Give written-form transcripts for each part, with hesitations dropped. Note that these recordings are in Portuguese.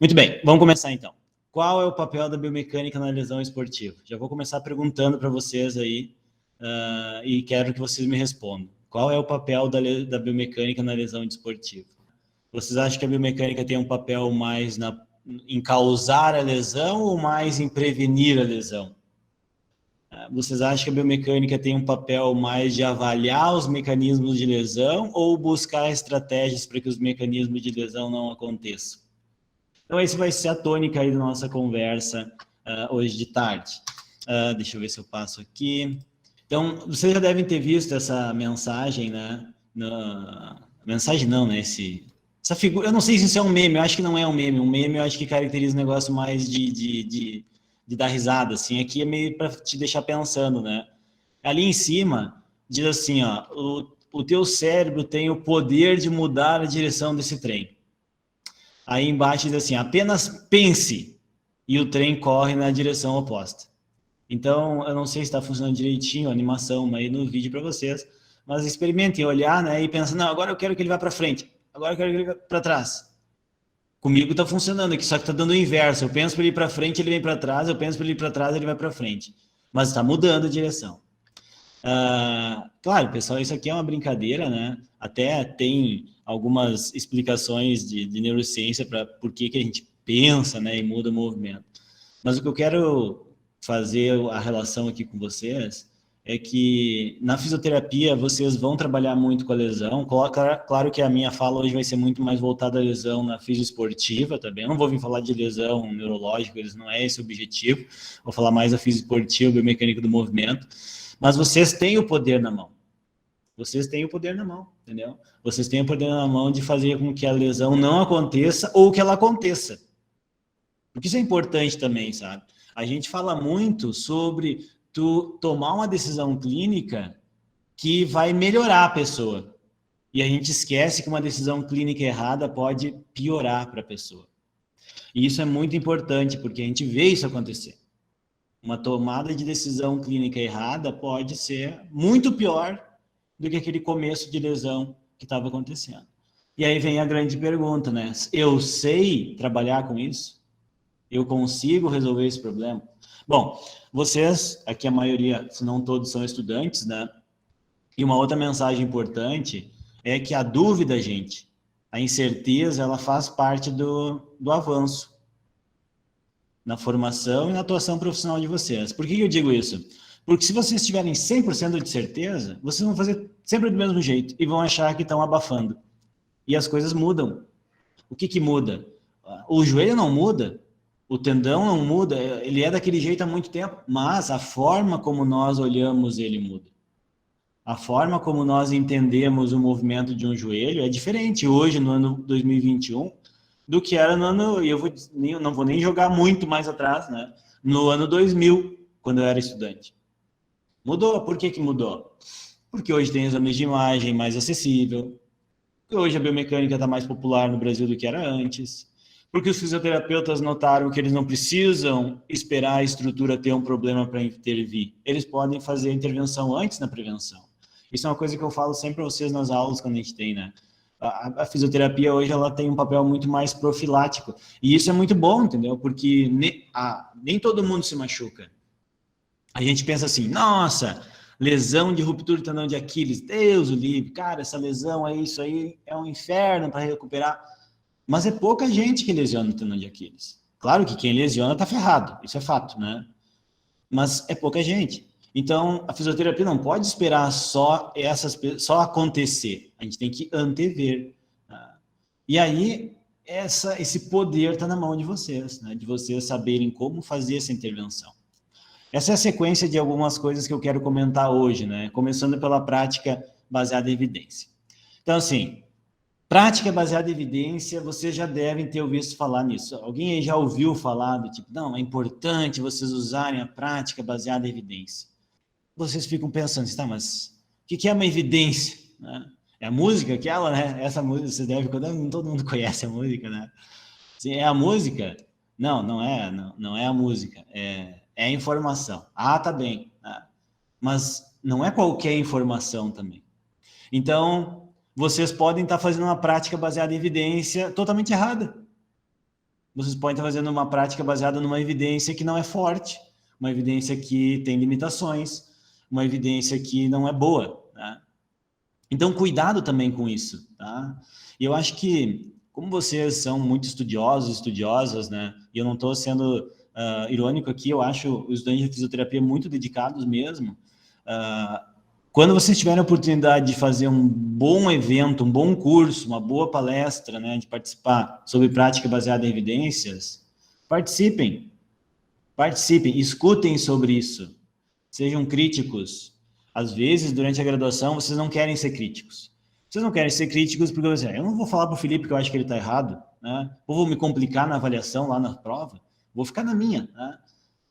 Muito bem, vamos começar então. Qual é o papel da biomecânica na lesão esportiva? Já vou começar perguntando para vocês aí e quero que vocês me respondam. Qual é o papel da biomecânica na lesão esportiva? Vocês acham que a biomecânica tem um papel mais em causar a lesão ou mais em prevenir a lesão? Vocês acham que a biomecânica tem um papel mais de avaliar os mecanismos de lesão ou buscar estratégias para que os mecanismos de lesão não aconteçam? Então, esse vai ser a tônica aí da nossa conversa hoje de tarde. Deixa eu ver se eu passo aqui. Então, vocês já devem ter visto essa mensagem, né? Mensagem não, né? Essa figura, eu não sei se isso é um meme, eu acho que não é um meme. Um meme eu acho que caracteriza um negócio mais de dar risada, assim. Aqui é meio para te deixar pensando, né? Ali em cima, diz assim, ó, o teu cérebro tem o poder de mudar a direção desse trem. Aí embaixo diz assim, apenas pense, e o trem corre na direção oposta. Então, eu não sei se está funcionando direitinho a animação aí no vídeo para vocês, mas experimentem olhar, né, e pensar, não, agora eu quero que ele vá para frente, agora eu quero que ele vá para trás. Comigo está funcionando aqui, só que está dando o inverso. Eu penso para ele ir para frente, ele vem para trás, eu penso para ele ir para trás, ele vai para frente. Mas está mudando a direção. Claro, pessoal, isso aqui é uma brincadeira, né? Até tem algumas explicações de neurociência para por que a gente pensa, né, e muda o movimento. Mas o que eu quero fazer a relação aqui com vocês é que na fisioterapia vocês vão trabalhar muito com a lesão. Claro que a minha fala hoje vai ser muito mais voltada à lesão na fisioesportiva também. Eu não vou vir falar de lesão neurológica, não é esse o objetivo. Vou falar mais da fisioesportiva, biomecânica do movimento. Mas vocês têm o poder na mão. Vocês têm o poder na mão, entendeu? Vocês têm o poder na mão de fazer com que a lesão não aconteça ou que ela aconteça. Porque isso é importante também, sabe? A gente fala muito sobre tu tomar uma decisão clínica que vai melhorar a pessoa. E a gente esquece que uma decisão clínica errada pode piorar para a pessoa. E isso é muito importante, porque a gente vê isso acontecer. Uma tomada de decisão clínica errada pode ser muito pior do que aquele começo de lesão que estava acontecendo. E aí vem a grande pergunta, né? Eu sei trabalhar com isso? Eu consigo resolver esse problema? Bom, vocês, aqui a maioria, se não todos, são estudantes, né? E uma outra mensagem importante é que a dúvida, gente, a incerteza, ela faz parte do avanço na formação e na atuação profissional de vocês. Por que eu digo isso? Porque se vocês tiverem 100% de certeza, vocês vão fazer sempre do mesmo jeito e vão achar que estão abafando. E as coisas mudam. O que muda? O joelho não muda, o tendão não muda, ele é daquele jeito há muito tempo, mas a forma como nós olhamos ele muda. A forma como nós entendemos o movimento de um joelho é diferente hoje, no ano 2021, do que era no ano, e não vou nem jogar muito mais atrás, né? No ano 2000, quando eu era estudante. Mudou. Por que mudou? Porque hoje tem exames de imagem mais acessível, porque hoje a biomecânica está mais popular no Brasil do que era antes, porque os fisioterapeutas notaram que eles não precisam esperar a estrutura ter um problema para intervir. Eles podem fazer a intervenção antes na prevenção. Isso é uma coisa que eu falo sempre para vocês nas aulas quando a gente tem, né? A fisioterapia hoje ela tem um papel muito mais profilático. E isso é muito bom, entendeu? Porque nem todo mundo se machuca. A gente pensa assim, nossa, lesão de ruptura de tendão de Aquiles, Deus o livre, cara, essa lesão aí, isso aí é um inferno para recuperar. Mas é pouca gente que lesiona o tendão de Aquiles. Claro que quem lesiona tá ferrado, isso é fato, né? Mas é pouca gente. Então, a fisioterapia não pode esperar só acontecer. A gente tem que antever. Tá? E aí, esse poder está na mão de vocês, né? De vocês saberem como fazer essa intervenção. Essa é a sequência de algumas coisas que eu quero comentar hoje, né? Começando pela prática baseada em evidência. Então, assim, prática baseada em evidência, vocês já devem ter ouvido falar nisso. Alguém aí já ouviu falar do tipo, não, é importante vocês usarem a prática baseada em evidência. Vocês ficam pensando, tá, mas o que é uma evidência? Né? É a música aquela, né? Essa música, você deve, todo mundo conhece a música, né? Se é a música? Não é a música, é a informação. Ah, tá bem. Né? Mas não é qualquer informação também. Então, vocês podem estar fazendo uma prática baseada em evidência totalmente errada. vocês podem estar fazendo uma prática baseada numa evidência que não é forte, uma evidência que tem limitações, uma evidência que não é boa, tá? Então, cuidado também com isso, tá? E eu acho que, como vocês são muito estudiosos, estudiosas, né? E eu não estou sendo irônico aqui, eu acho os estudantes de fisioterapia muito dedicados mesmo. Quando vocês tiverem a oportunidade de fazer um bom evento, um bom curso, uma boa palestra, né, de participar sobre prática baseada em evidências, participem, escutem sobre isso, sejam críticos. Às vezes, durante a graduação, vocês não querem ser críticos. Vocês não querem ser críticos porque você, eu não vou falar para o Felipe que eu acho que ele está errado, né? Ou vou me complicar na avaliação lá na prova, vou ficar na minha, né?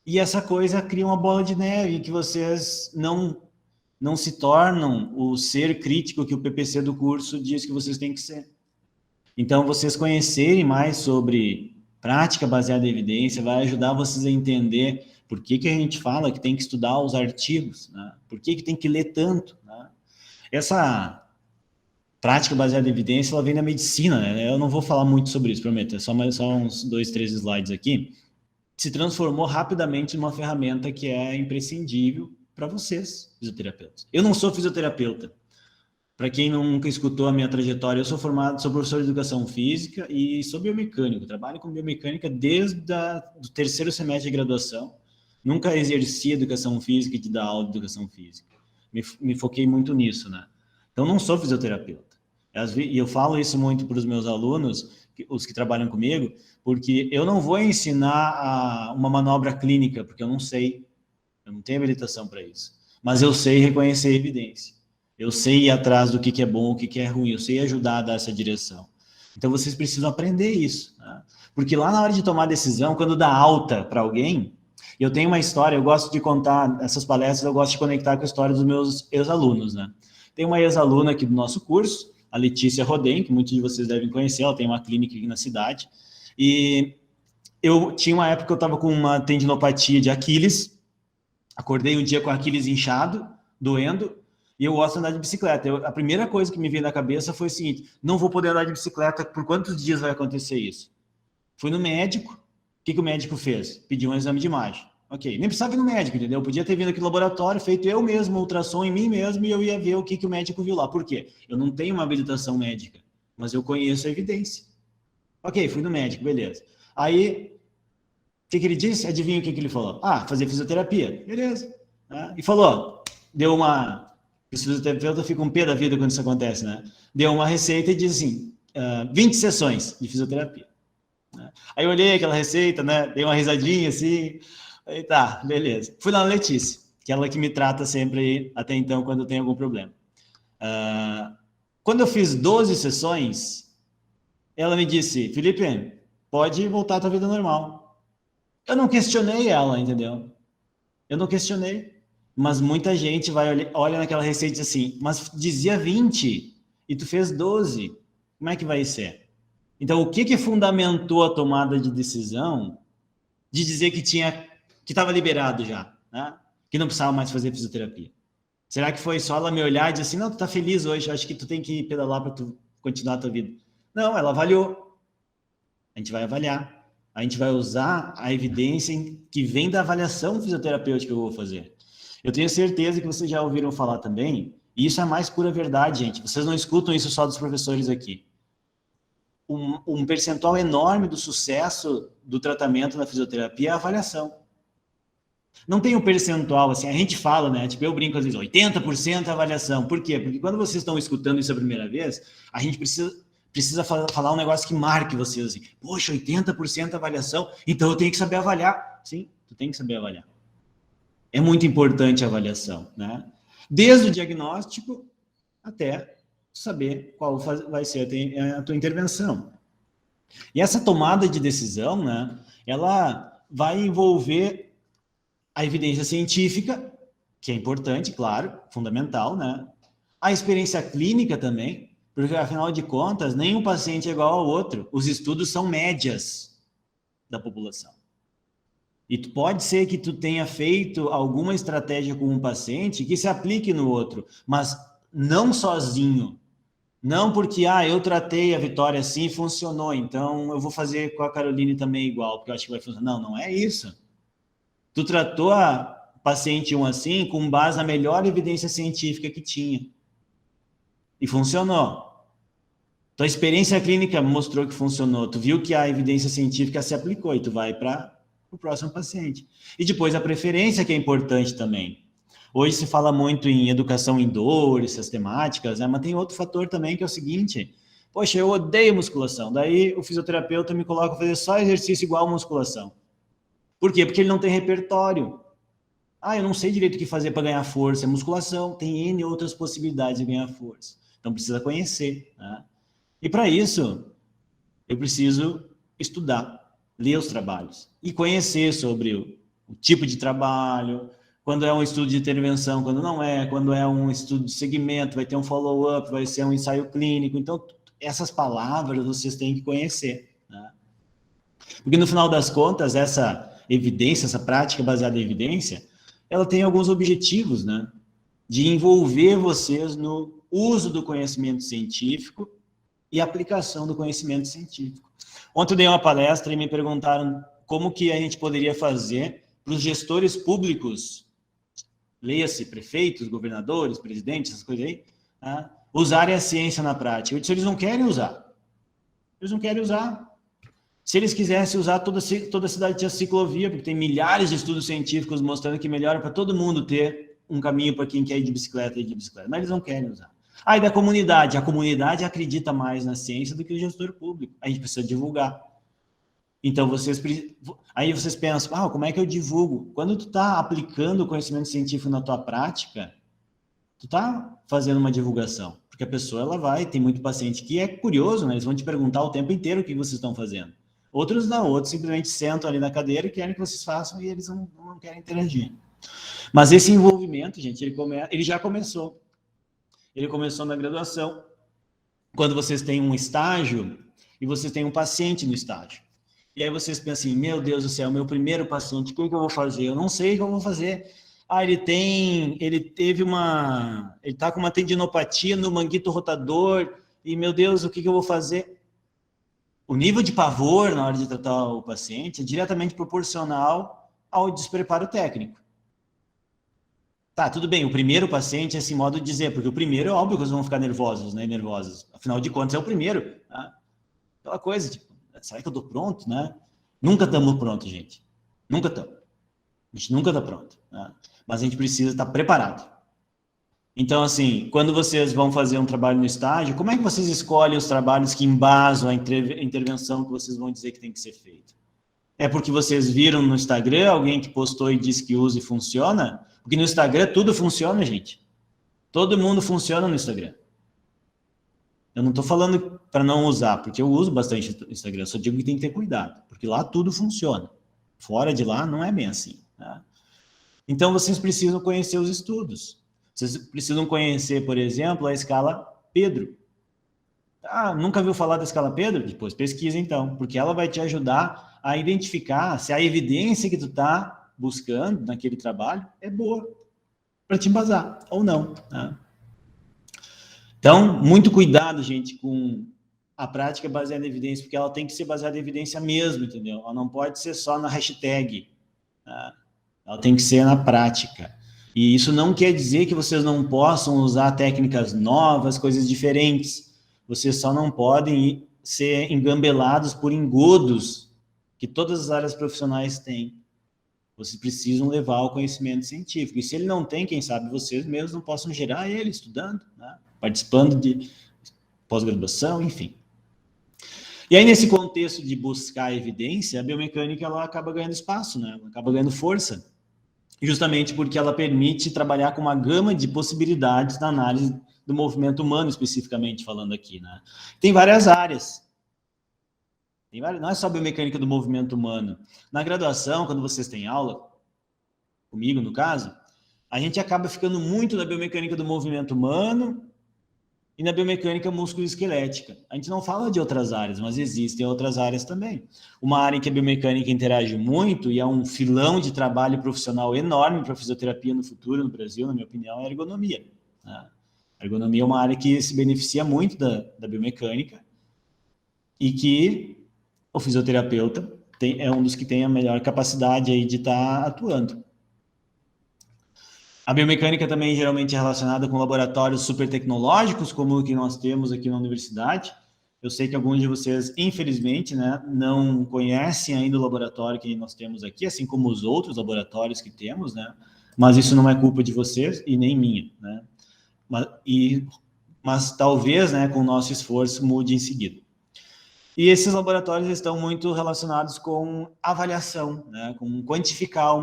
E essa coisa cria uma bola de neve que vocês não se tornam o ser crítico que o PPC do curso diz que vocês têm que ser. Então, vocês conhecerem mais sobre prática baseada em evidência vai ajudar vocês a entender por que a gente fala que tem que estudar os artigos, né? Por que tem que ler tanto, né? Essa prática baseada em evidência, ela vem da medicina, né? Eu não vou falar muito sobre isso, prometo, é só uns 2, 3 slides aqui. Se transformou rapidamente numa ferramenta que é imprescindível para vocês, fisioterapeutas. Eu não sou fisioterapeuta. Para quem nunca escutou a minha trajetória, eu sou professor de educação física e sou biomecânico. Trabalho com biomecânica desde o terceiro semestre de graduação. Nunca exerci educação física e de dar aula de educação física. Me foquei muito nisso, né? Então, não sou fisioterapeuta. E eu falo isso muito para os meus alunos, os que trabalham comigo, porque eu não vou ensinar uma manobra clínica, porque eu não sei. Eu não tenho habilitação para isso. Mas eu sei reconhecer a evidência. Eu sei ir atrás do que é bom, o que é ruim. Eu sei ajudar a dar essa direção. Então, vocês precisam aprender isso, né? Porque lá na hora de tomar decisão, quando dá alta para alguém, eu tenho uma história, eu gosto de contar essas palestras, eu gosto de conectar com a história dos meus ex-alunos, né? Tem uma ex-aluna aqui do nosso curso, a Letícia Rodem, que muitos de vocês devem conhecer, ela tem uma clínica aqui na cidade. E eu tinha uma época que eu estava com uma tendinopatia de Aquiles, acordei um dia com Aquiles inchado, doendo, e eu gosto de andar de bicicleta. A primeira coisa que me veio na cabeça foi o seguinte, não vou poder andar de bicicleta, por quantos dias vai acontecer isso? Fui no médico, o que o médico fez? Pediu um exame de imagem. Ok, nem precisava ir no médico, entendeu? Eu podia ter vindo aqui no laboratório, feito eu mesmo, ultrassom em mim mesmo, e eu ia ver o que o médico viu lá. Por quê? Eu não tenho uma habilitação médica, mas eu conheço a evidência. Ok, fui no médico, beleza. Aí, o que ele disse? Adivinha o que ele falou? Ah, fazer fisioterapia. Beleza. E falou, deu uma... Os fisioterapeutas ficam pé da vida quando isso acontece, né? Deu uma receita e diz assim, 20 sessões de fisioterapia. Aí eu olhei aquela receita, né? Dei uma risadinha assim... Aí tá, beleza. Fui lá na Letícia, que é ela que me trata sempre até então quando eu tenho algum problema. Quando eu fiz 12 sessões, ela me disse, Felipe, pode voltar à tua vida normal. Eu não questionei ela, entendeu? Eu não questionei. Mas muita gente olha naquela receita e diz assim, mas dizia 20 e tu fez 12. Como é que vai ser? Então, o que fundamentou a tomada de decisão de dizer que estava liberado já, né? Que não precisava mais fazer fisioterapia? Será que foi só ela me olhar e dizer assim, não, tu tá feliz hoje, acho que tu tem que pedalar para tu continuar a tua vida? Não, ela avaliou. A gente vai avaliar. A gente vai usar a evidência que vem da avaliação fisioterapêutica que eu vou fazer. Eu tenho certeza que vocês já ouviram falar também, e isso é a mais pura verdade, gente. Vocês não escutam isso só dos professores aqui. Um percentual enorme do sucesso do tratamento na fisioterapia é a avaliação. Não tem um percentual, assim, a gente fala, né, tipo, eu brinco às vezes, 80% avaliação. Por quê? Porque quando vocês estão escutando isso a primeira vez, a gente precisa falar um negócio que marque vocês, assim, poxa, 80% avaliação, então eu tenho que saber avaliar. Sim, tu tem que saber avaliar. É muito importante a avaliação, né? Desde o diagnóstico até saber qual vai ser a tua intervenção. E essa tomada de decisão, né, ela vai envolver a evidência científica, que é importante, claro, fundamental, né? A experiência clínica também, porque, afinal de contas, nenhum paciente é igual ao outro. Os estudos são médias da população. E pode ser que tu tenha feito alguma estratégia com um paciente que se aplique no outro, mas não sozinho. Não porque, eu tratei a Vitória assim e funcionou, então eu vou fazer com a Caroline também igual, porque eu acho que vai funcionar. Não, não é isso. Tu tratou a paciente 1 assim com base na melhor evidência científica que tinha. E funcionou. Tua experiência clínica mostrou que funcionou. Tu viu que a evidência científica se aplicou e tu vai para o próximo paciente. E depois a preferência, que é importante também. Hoje se fala muito em educação em dores, sistemáticas, né? Mas tem outro fator também que é o seguinte: poxa, eu odeio musculação. Daí o fisioterapeuta me coloca a fazer só exercício igual a musculação. Por quê? Porque ele não tem repertório. Eu não sei direito o que fazer para ganhar força. É musculação, tem N outras possibilidades de ganhar força. Então precisa conhecer, né? E para isso, eu preciso estudar, ler os trabalhos e conhecer sobre o tipo de trabalho, quando é um estudo de intervenção, quando não é, quando é um estudo de segmento, vai ter um follow-up, vai ser um ensaio clínico. Então, essas palavras vocês têm que conhecer, né? Porque no final das contas, essa evidência, essa prática baseada em evidência, ela tem alguns objetivos, né? De envolver vocês no uso do conhecimento científico e aplicação do conhecimento científico. Ontem eu dei uma palestra e me perguntaram como que a gente poderia fazer para os gestores públicos, leia-se prefeitos, governadores, presidentes, essas coisas aí, usarem a ciência na prática. Eu disse, eles não querem usar. Eles não querem usar. Se eles quisessem usar, toda a cidade tinha ciclovia, porque tem milhares de estudos científicos mostrando que melhora para todo mundo ter um caminho para quem quer ir de bicicleta. Mas eles não querem usar. E da comunidade. A comunidade acredita mais na ciência do que o gestor público. A gente precisa divulgar. Então, aí vocês pensam, como é que eu divulgo? Quando tu está aplicando o conhecimento científico na tua prática, tu está fazendo uma divulgação. Porque a pessoa, tem muito paciente que é curioso, né? Eles vão te perguntar o tempo inteiro o que vocês estão fazendo. Outros não, outros simplesmente sentam ali na cadeira e querem que vocês façam e eles não querem interagir. Mas esse envolvimento, gente, ele já começou. Ele começou na graduação, quando vocês têm um estágio e vocês têm um paciente no estágio. E aí vocês pensam assim, meu Deus do céu, meu primeiro paciente, o que eu vou fazer? Eu não sei o que eu vou fazer. Ele está com uma tendinopatia no manguito rotador, e meu Deus, o que eu vou fazer? O nível de pavor na hora de tratar o paciente é diretamente proporcional ao despreparo técnico. Tá, tudo bem, o primeiro paciente é esse modo de dizer, porque o primeiro é óbvio que eles vão ficar nervosos, né, nervosas. Afinal de contas, é o primeiro. Tá? Aquela coisa, tipo, será que eu tô pronto, né? Nunca estamos prontos, gente. Nunca estamos. A gente nunca está pronto. Né? Mas a gente precisa estar preparado. Então, assim, quando vocês vão fazer um trabalho no estágio, como é que vocês escolhem os trabalhos que embasam a intervenção que vocês vão dizer que tem que ser feita? É porque vocês viram no Instagram alguém que postou e disse que usa e funciona? Porque no Instagram tudo funciona, gente. Todo mundo funciona no Instagram. Eu não estou falando para não usar, porque eu uso bastante o Instagram, só digo que tem que ter cuidado, porque lá tudo funciona. Fora de lá não é bem assim. Tá? Então vocês precisam conhecer os estudos. Vocês precisam conhecer, por exemplo, a escala Pedro. Nunca viu falar da escala Pedro? Depois pesquisa então, porque ela vai te ajudar a identificar se a evidência que tu está buscando naquele trabalho é boa para te embasar ou não. Tá? Então, muito cuidado, gente, com a prática baseada em evidência, porque ela tem que ser baseada em evidência mesmo, entendeu? Ela não pode ser só na hashtag. Tá? Ela tem que ser na prática. E isso não quer dizer que vocês não possam usar técnicas novas, coisas diferentes. Vocês só não podem ser engambelados por engodos que todas as áreas profissionais têm. Vocês precisam levar o conhecimento científico. E se ele não tem, quem sabe vocês mesmos não possam gerar ele estudando, né? Participando de pós-graduação, enfim. E aí, nesse contexto de buscar evidência, a biomecânica ela acaba ganhando espaço, né? Ela acaba ganhando força, justamente porque ela permite trabalhar com uma gama de possibilidades na análise do movimento humano, especificamente falando aqui, né? Tem várias áreas. Não é só a biomecânica do movimento humano. Na graduação, quando vocês têm aula, comigo no caso, a gente acaba ficando muito na biomecânica do movimento humano e na biomecânica musculoesquelética. A gente não fala de outras áreas, mas existem outras áreas também. Uma área em que a biomecânica interage muito e é um filão de trabalho profissional enorme para a fisioterapia no futuro no Brasil, na minha opinião, é a ergonomia. Né? A ergonomia é uma área que se beneficia muito da biomecânica e que o fisioterapeuta é um dos que tem a melhor capacidade aí de estar atuando. A biomecânica também geralmente é relacionada com laboratórios super tecnológicos, como o que nós temos aqui na universidade. Eu sei que alguns de vocês, infelizmente, né, não conhecem ainda o laboratório que nós temos aqui, assim como os outros laboratórios que temos, né? Mas isso não é culpa de vocês e nem minha, né? Mas talvez, né, com o nosso esforço, mude em seguida. E esses laboratórios estão muito relacionados com avaliação, né, com quantificar o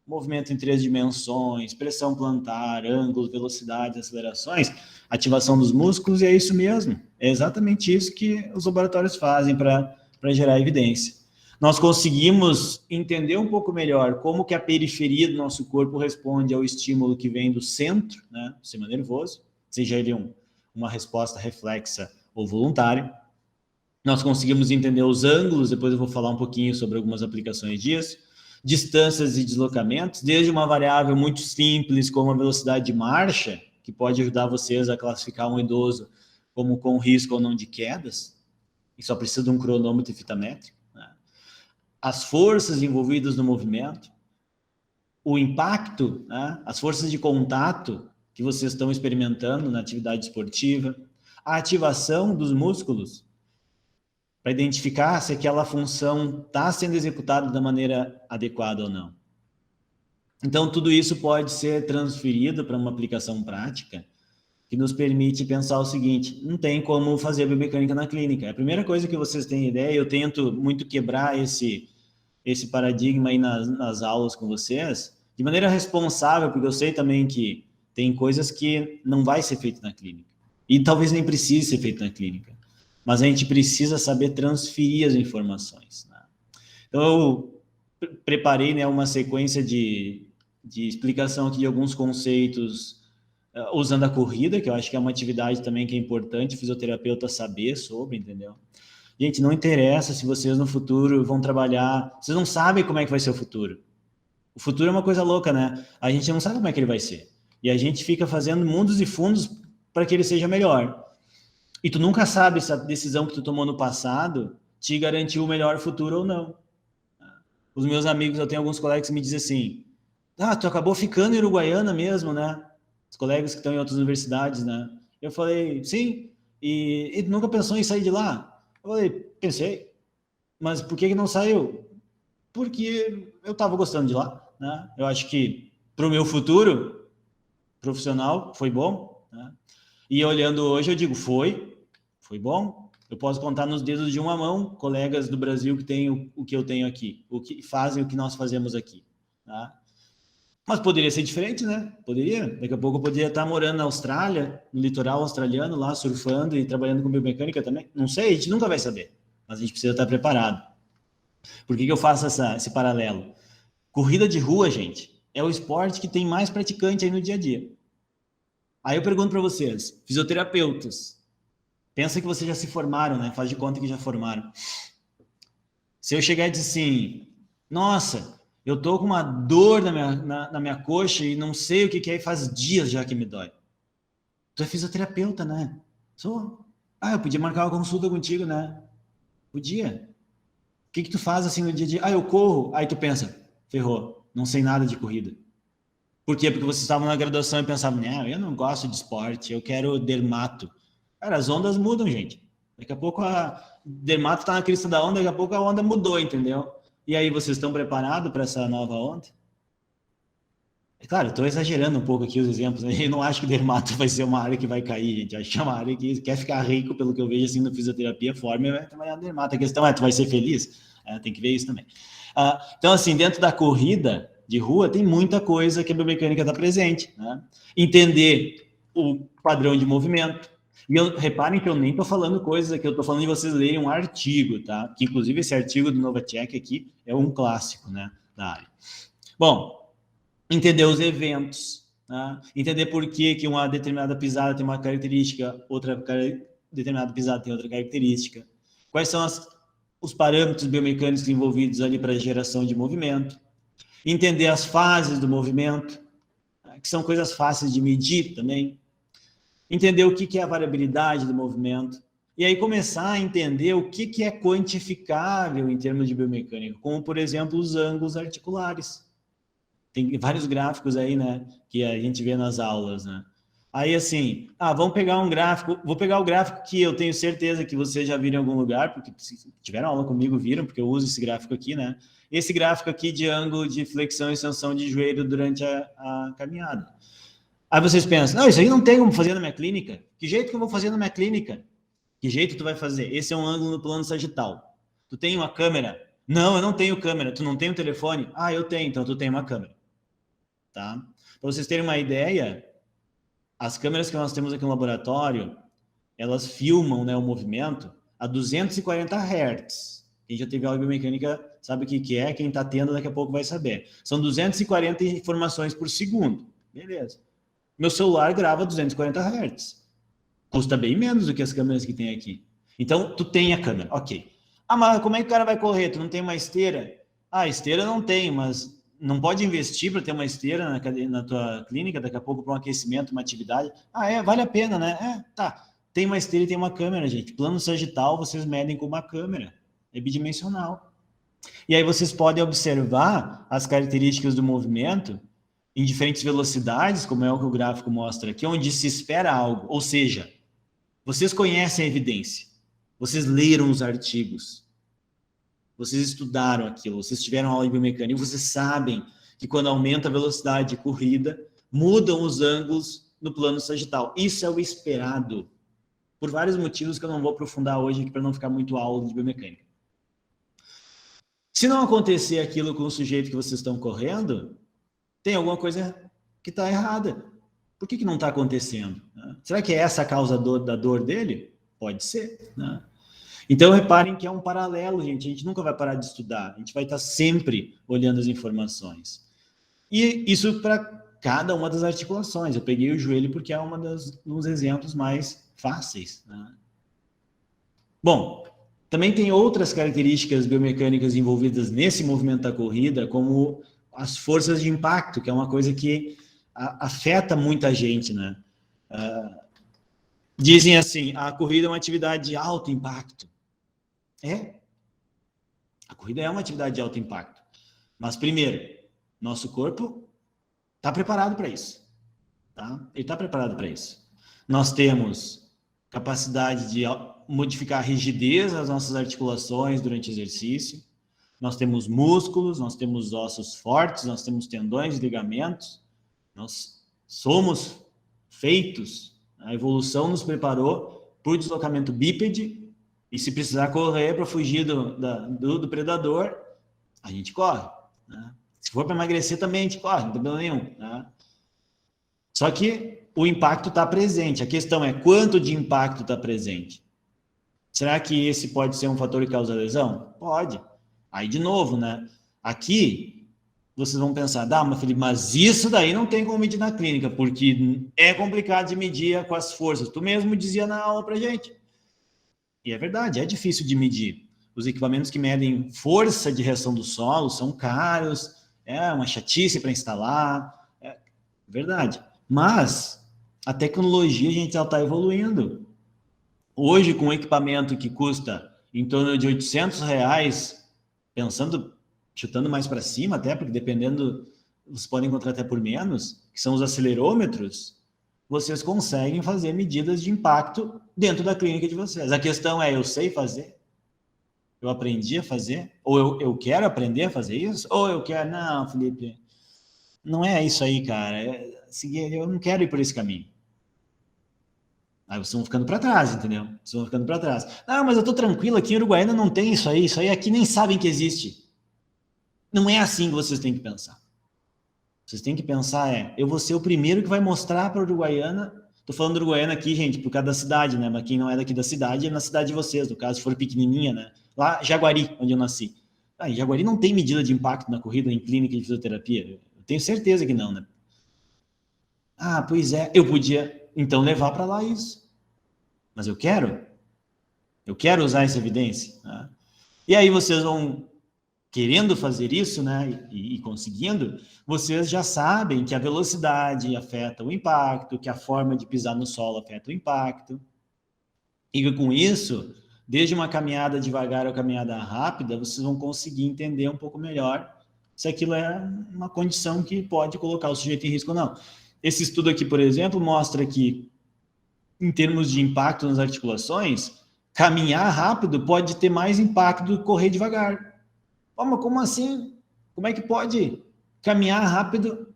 movimento em 3 dimensões, pressão plantar, ângulo, velocidade, acelerações, ativação dos músculos, e é isso mesmo. É exatamente isso que os laboratórios fazem para gerar evidência. Nós conseguimos entender um pouco melhor como que a periferia do nosso corpo responde ao estímulo que vem do centro, né, do sistema nervoso, seja ele uma resposta reflexa ou voluntária. Nós conseguimos entender os ângulos, depois eu vou falar um pouquinho sobre algumas aplicações disso, distâncias e deslocamentos, desde uma variável muito simples como a velocidade de marcha, que pode ajudar vocês a classificar um idoso como com risco ou não de quedas, e só precisa de um cronômetro e fita métrica, né? As forças envolvidas no movimento, o impacto, né? As forças de contato que vocês estão experimentando na atividade esportiva, a ativação dos músculos, para identificar se aquela função está sendo executada da maneira adequada ou não. Então, tudo isso pode ser transferido para uma aplicação prática que nos permite pensar o seguinte: não tem como fazer biomecânica na clínica. A primeira coisa que vocês têm ideia, eu tento muito quebrar esse paradigma aí nas aulas com vocês, de maneira responsável, porque eu sei também que tem coisas que não vai ser feito na clínica. E talvez nem precise ser feito na clínica. Mas a gente precisa saber transferir as informações, né? Então, eu preparei, né, uma sequência de explicação aqui de alguns conceitos usando a corrida, que eu acho que é uma atividade também que é importante o fisioterapeuta saber sobre, entendeu? Gente, não interessa se vocês no futuro vão trabalhar, vocês não sabem como é que vai ser o futuro. O futuro é uma coisa louca, né? A gente não sabe como é que ele vai ser. E a gente fica fazendo mundos e fundos para que ele seja melhor. E tu nunca sabe se a decisão que tu tomou no passado te garantiu o melhor futuro ou não. Os meus amigos, eu tenho alguns colegas que me dizem assim: ah, tu acabou ficando em Uruguaiana mesmo, né? Os colegas que estão em outras universidades, né? Eu falei, sim, e tu nunca pensou em sair de lá? Eu falei, pensei, mas por que não saiu? Porque eu estava gostando de lá, né? Eu acho que para o meu futuro profissional foi bom, né? E olhando hoje, eu digo, foi bom. Eu posso contar nos dedos de uma mão colegas do Brasil que têm o que eu tenho aqui, o que fazem o que nós fazemos aqui, tá? Mas poderia ser diferente, né? Poderia. Daqui a pouco eu poderia estar morando na Austrália, no litoral australiano, lá surfando e trabalhando com biomecânica também. Não sei, a gente nunca vai saber, mas a gente precisa estar preparado. Por que eu faço esse paralelo? Corrida de rua, gente, é o esporte que tem mais praticante aí no dia a dia. Aí eu pergunto para vocês, fisioterapeutas, pensa que vocês já se formaram, né? Faz de conta que já formaram. Se eu chegar e dizer assim, nossa, eu tô com uma dor na minha coxa e não sei o que é e faz dias já que me dói. Tu é fisioterapeuta, né? Sou. Ah, eu podia marcar uma consulta contigo, né? Podia. O que tu faz assim no dia a dia? Ah, eu corro. Aí tu pensa, ferrou, não sei nada de corrida. Por quê? Porque vocês estavam na graduação e pensavam, não, eu não gosto de esporte, eu quero dermato. Cara, as ondas mudam, gente. Daqui a pouco a dermato está na crista da onda, daqui a pouco a onda mudou, entendeu? E aí, vocês estão preparados para essa nova onda? É claro, estou exagerando um pouco aqui os exemplos, né? Eu não acho que dermato vai ser uma área que vai cair, gente. Acho que é uma área que quer ficar rico, pelo que eu vejo assim, no fisioterapia, forma e vai trabalhar no dermato. A questão é, tu vai ser feliz? Tem que ver isso também. Então, assim, dentro da corrida de rua, tem muita coisa que a biomecânica está presente, né? Entender o padrão de movimento. E reparem que eu nem estou falando coisas aqui, eu estou falando de vocês lerem um artigo, tá? Que, inclusive, esse artigo do Novacek aqui é um clássico, né, da área. Bom, entender os eventos, né? Entender por que uma determinada pisada tem uma característica, determinada pisada tem outra característica. Quais são os parâmetros biomecânicos envolvidos ali para a geração de movimento. Entender as fases do movimento, que são coisas fáceis de medir também. entender o que é a variabilidade do movimento, e aí começar a entender o que é quantificável em termos de biomecânica, como, por exemplo, os ângulos articulares. Tem vários gráficos aí, né, que a gente vê nas aulas, né? Aí, assim, vamos pegar um gráfico, vou pegar o gráfico que eu tenho certeza que vocês já viram em algum lugar, porque se tiveram aula comigo, viram, porque eu uso esse gráfico aqui, né? Esse gráfico aqui de ângulo de flexão e extensão de joelho durante a caminhada. Aí vocês pensam, não, isso aí não tem como fazer na minha clínica. Que jeito que eu vou fazer na minha clínica? Que jeito tu vai fazer? Esse é um ângulo no plano sagital. Tu tem uma câmera? Não, eu não tenho câmera. Tu não tem um telefone? Eu tenho, então tu tem uma câmera. Tá? Para vocês terem uma ideia, as câmeras que nós temos aqui no laboratório, elas filmam, né, o movimento a 240 Hz. Quem já teve aula de biomecânica sabe o que é, quem está tendo daqui a pouco vai saber. São 240 informações por segundo. Beleza. Meu celular grava 240 Hz. Custa bem menos do que as câmeras que tem aqui. Então, tu tem a câmera, ok. Mas como é que o cara vai correr? Tu não tem uma esteira? Esteira não tem, mas não pode investir para ter uma esteira na tua clínica, daqui a pouco para um aquecimento, uma atividade. Vale a pena, né? Tá. Tem uma esteira e tem uma câmera, gente. Plano sagital, vocês medem com uma câmera. É bidimensional. E aí vocês podem observar as características do movimento em diferentes velocidades, como é o que o gráfico mostra aqui, onde se espera algo. Ou seja, vocês conhecem a evidência, vocês leram os artigos, vocês estudaram aquilo, vocês tiveram aula de biomecânica, e vocês sabem que quando aumenta a velocidade de corrida, mudam os ângulos no plano sagital. Isso é o esperado, por vários motivos que eu não vou aprofundar hoje aqui para não ficar muito aula de biomecânica. Se não acontecer aquilo com o sujeito que vocês estão correndo, tem alguma coisa que está errada. Por que não está acontecendo? Será que é essa a causa da dor dele? Pode ser, né? Então, reparem que é um paralelo, gente. A gente nunca vai parar de estudar. A gente vai estar sempre olhando as informações. E isso para cada uma das articulações. Eu peguei o joelho porque é um dos exemplos mais fáceis, né? Bom, também tem outras características biomecânicas envolvidas nesse movimento da corrida, como as forças de impacto, que é uma coisa que afeta muita gente, né? Dizem assim, a corrida é uma atividade de alto impacto. A corrida é uma atividade de alto impacto. Mas, primeiro, nosso corpo está preparado para isso. Tá? Ele está preparado para isso. Nós temos capacidade de modificar a rigidez das nossas articulações durante o exercício. Nós temos músculos, nós temos ossos fortes, nós temos tendões e ligamentos. Nós somos feitos, a evolução nos preparou para o deslocamento bípede, e se precisar correr para fugir do predador, a gente corre, né? Se for para emagrecer também a gente corre, não tem problema nenhum, né? Só que o impacto está presente. A questão é quanto de impacto está presente. Será que esse pode ser um fator que causa lesão? Pode. Aí, de novo, né? Aqui, vocês vão pensar, Felipe, mas isso daí não tem como medir na clínica, porque é complicado de medir com as forças. Tu mesmo dizia na aula pra gente. E é verdade, é difícil de medir. Os equipamentos que medem força de reação do solo são caros, é uma chatice para instalar, é verdade. Mas a tecnologia, a gente já está evoluindo. Hoje, com um equipamento que custa em torno de R$800, chutando mais para cima até, porque dependendo, vocês podem encontrar até por menos, que são os acelerômetros, vocês conseguem fazer medidas de impacto dentro da clínica de vocês. A questão é, eu sei fazer? Eu aprendi a fazer? Ou eu quero aprender a fazer isso? Ou eu quero... Não, Felipe, não é isso aí, cara. Eu não quero ir por esse caminho. Aí vocês vão ficando para trás, entendeu? Vocês vão ficando para trás. Mas eu tô tranquilo, aqui em Uruguaiana não tem isso aí aqui nem sabem que existe. Não é assim que vocês têm que pensar. Vocês têm que pensar, eu vou ser o primeiro que vai mostrar para a Uruguaiana. Tô falando de Uruguaiana aqui, gente, por causa da cidade, né? Mas quem não é daqui da cidade é na cidade de vocês, no caso, se for pequenininha, né? Lá, Jaguari, onde eu nasci. Em Jaguari não tem medida de impacto na corrida em clínica de fisioterapia. Eu tenho certeza que não, né? Pois é, eu podia, então, levar para lá isso. Mas eu quero usar essa evidência. Né? E aí vocês vão querendo fazer isso, né, e conseguindo, vocês já sabem que a velocidade afeta o impacto, que a forma de pisar no solo afeta o impacto. E com isso, desde uma caminhada devagar ou caminhada rápida, vocês vão conseguir entender um pouco melhor se aquilo é uma condição que pode colocar o sujeito em risco ou não. Esse estudo aqui, por exemplo, mostra que, em termos de impacto nas articulações, caminhar rápido pode ter mais impacto do que correr devagar. Mas como assim? Como é que pode caminhar rápido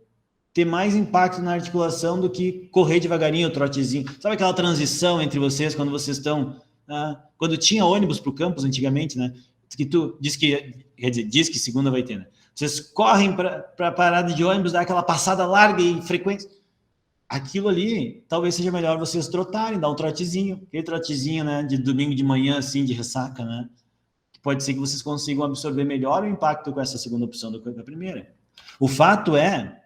ter mais impacto na articulação do que correr devagarinho, o trotezinho? Sabe aquela transição entre vocês, quando vocês estão... quando tinha ônibus para o campus antigamente, né? Que tu diz que... Quer dizer, diz que segunda vai ter, né? Vocês correm para a parada de ônibus, dá aquela passada larga e frequente. Aquilo ali, talvez seja melhor vocês trotarem, dar um trotezinho. Aquele trotezinho, né? De domingo de manhã, assim, de ressaca, né? Pode ser que vocês consigam absorver melhor o impacto com essa segunda opção do que com a primeira. O fato é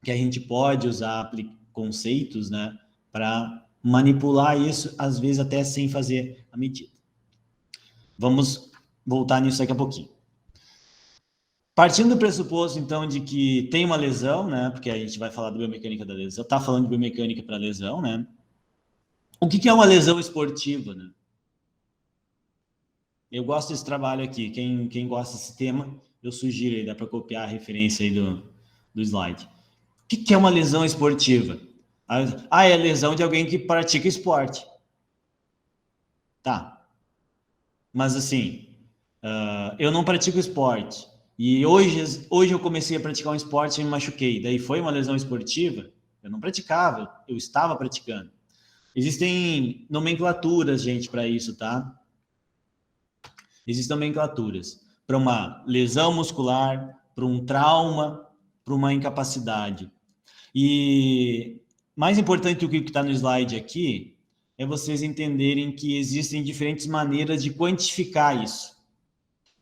que a gente pode usar conceitos, né, para manipular isso, às vezes até sem fazer a medida. Vamos voltar nisso daqui a pouquinho. Partindo do pressuposto, então, de que tem uma lesão, né, porque a gente vai falar da biomecânica da lesão, está falando de biomecânica para lesão, né? O que é uma lesão esportiva, né? Eu gosto desse trabalho aqui. Quem gosta desse tema, eu sugiro aí, dá para copiar a referência aí do slide. O que é uma lesão esportiva? É a lesão de alguém que pratica esporte. Tá. Mas assim, eu não pratico esporte. E hoje eu comecei a praticar um esporte e me machuquei. Daí foi uma lesão esportiva? Eu não praticava, eu estava praticando. Existem nomenclaturas, gente, para isso, tá? Existem nomenclaturas para uma lesão muscular, para um trauma, para uma incapacidade. E mais importante do que está no slide aqui é vocês entenderem que existem diferentes maneiras de quantificar isso.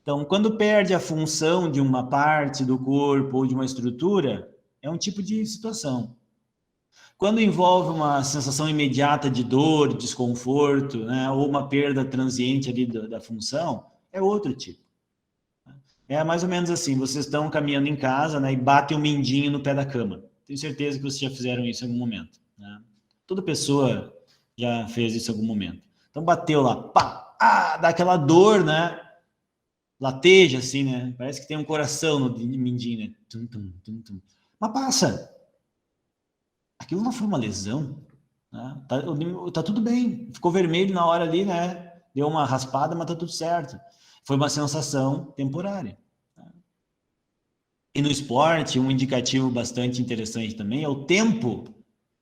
Então, quando perde a função de uma parte do corpo ou de uma estrutura, é um tipo de situação. Quando envolve uma sensação imediata de dor, desconforto, né, ou uma perda transiente ali da função, é outro tipo. É mais ou menos assim, vocês estão caminhando em casa, né, e batem um mindinho no pé da cama. Tenho certeza que vocês já fizeram isso em algum momento, né? Toda pessoa já fez isso em algum momento. Então bateu lá, pá, dá aquela dor, né? Lateja assim, né? Parece que tem um coração no mindinho, né? Tum, tum, tum, tum. Mas passa. Aquilo não foi uma lesão, né? Tá tudo bem. Ficou vermelho na hora ali, né? Deu uma raspada, mas tá tudo certo. Foi uma sensação temporária. E no esporte, um indicativo bastante interessante também é o tempo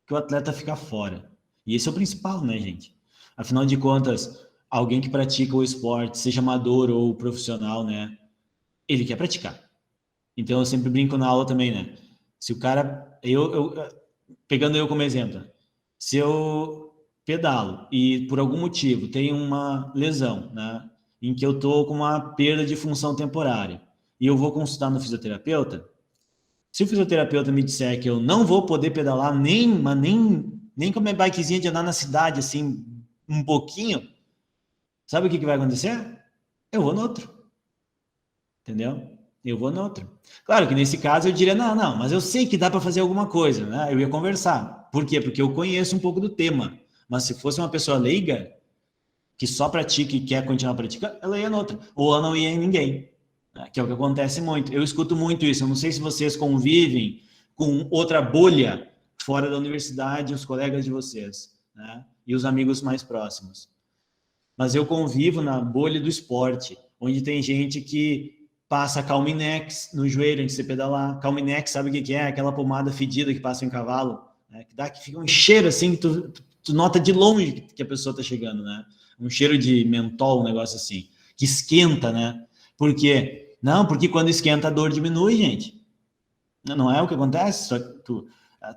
que o atleta fica fora. E esse é o principal, né, gente? Afinal de contas, alguém que pratica o esporte, seja amador ou profissional, né, ele quer praticar. Então, eu sempre brinco na aula também, né? Se o cara... pegando eu como exemplo, se eu pedalo e por algum motivo tenho uma lesão, né, em que eu tô com uma perda de função temporária e eu vou consultar no fisioterapeuta, se o fisioterapeuta me disser que eu não vou poder pedalar nem com a minha bikezinha de andar na cidade, assim, um pouquinho, sabe o que vai acontecer? Eu vou no outro. Entendeu? Eu vou no outro. Claro que nesse caso eu diria, não, mas eu sei que dá para fazer alguma coisa, né? Eu ia conversar. Por quê? Porque eu conheço um pouco do tema. Mas se fosse uma pessoa leiga, que só pratica e quer continuar praticando, ela ia no outro. Ou ela não ia em ninguém. Né? Que é o que acontece muito. Eu escuto muito isso. Eu não sei se vocês convivem com outra bolha fora da universidade, os colegas de vocês, né? E os amigos mais próximos. Mas eu convivo na bolha do esporte, onde tem gente que passa Calminex no joelho antes de você pedalar. Calminex, sabe o que é? Aquela pomada fedida que passa em cavalo, né? Que fica um cheiro assim, que tu nota de longe que a pessoa está chegando, né? Um cheiro de mentol, um negócio assim, que esquenta, né? Por quê? Não, porque quando esquenta a dor diminui, gente. Não é o que acontece, só que tu